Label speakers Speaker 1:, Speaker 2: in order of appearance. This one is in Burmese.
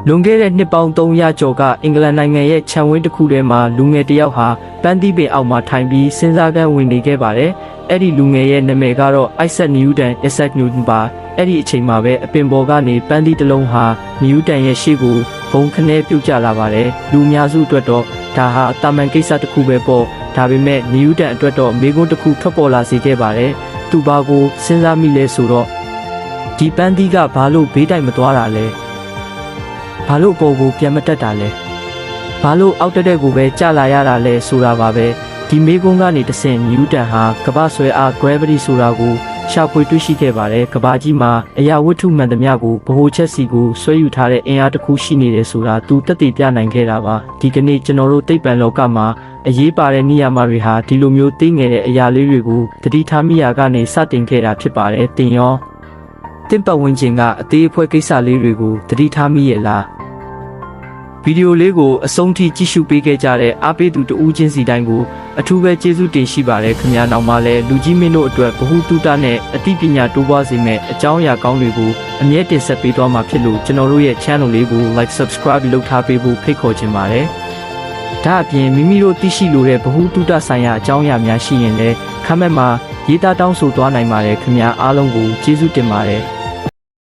Speaker 1: လွန်ခဲ့တဲ့နှစ်ပေါင်း300ကျော်ကအင်္ဂလန်နိုင်ငံရဲ့ခြံဝင်းတစ်ခုထဲမှာလူငယ်တစ်ယောက်ဟာပန်းသီးပင်အောက်မှာထိုင်ပြီးစဉ်းစားကန်းဝင်နေခဲ့ပါတယ်။အဲ့ဒီလူငယ်ရဲ့နာမည်ကတော့ Isaac Newton ပါ။အဲ့ဒီအချိန်မှာပဲအပင်ပေါ်ကနေပန်းသီးတစ်လုံးဟာနျူတန်ရဲ့ရှေ့ကိုဘုံခနဲပြုတ်ကျလာပါတယ်။လူအများစုအတွက်တော့ဒါဟာတာမန်ကိစ္စတစ်ခုပဲပေါ့။ဒါပေမဲ့နျူတန်အတွက်တော့မေးခွန်းတစ်ခုထွက်ပေါ်လာစေခဲ့ပါတယ်။သူဘာကိုစဉ်းစားမိလဲဆိုတော့ဒီပန်းသီးကဘာလို့ဘေးတိုင်မသွားတာလဲ။ဘာလို့အပေါ်ကိုပြန်မတက်တာလဲဘာလို့အောက်တက်တဲ့ကိုပဲကျလာရတာလဲဆိုတာပါပဲဒီမေးခွန်းကနေတဆင့်နျူတန်ဟာကမ္ဘာဆွဲအား gravity ဆိုတာကိုရှာဖွေတွေ့ရှိခဲ့ပါတယ်ကမ္ဘာကြီးမှာအရာဝတ္ထုမှန်သမျှကိုဗဟိုချက်စီကိုဆွဲယူထားတဲ့အင်အားတစ်ခုရှိနေတယ်ဆိုတာသူသက်သေပြနိုင်ခဲ့တာပါဒီကနေ့ကျွန်တော်တို့သိပ္ပံလောကမှာအရေးပါတဲ့နေရာမှာတွေဟာဒီလိုမျိုးသိငယ်တဲ့အရာလေးတွေကိုသတိထားမိရာကနေစတင်ခဲ့တာဖြစ်ပါတယ်တင်ရောတင့်ပတ်ဝန်းကျင်ကအသေးအဖွဲကိစ္စလေးတွေကိုသတိထားမိရဲ့လားဗီဒီယိုလေးကိုအဆုံးထိကြည့်ရှုပေးခဲ့ကြတဲ့အားပေးသူတဦးချင်းစီတိုင်းကိုအထူးပဲကျေးဇူးတင်ရှိပါတယ်ခင်ဗျာနောက်မှလည်းလူကြီးမင်းတို့အတွက်ဗဟုသုတနဲ့အသိပညာတိုးပွားစေမယ့်အကြောင်းအရာကောင်းတွေကိုအမြဲတင်ဆက်ပေးသွားမှာဖြစ်လို့ကျွန်တော်တို့ရဲ့ channel လေးကို like subscribe လုပ်ထားပေးဖို့ဖိတ်ခေါ်ချင်ပါတယ်ဒါအပြင်မိမိတို့သိရှိလိုတဲ့ဗဟုသုတဆိုင်ရာအကြောင်းအရာများရှိရင်လည်း comment မှာရေးသားတောင်းဆိုသွားနိုင်ပါတယ်ခင်ဗျာအားလုံးကိုကျေးဇူးတင်ပါတယ်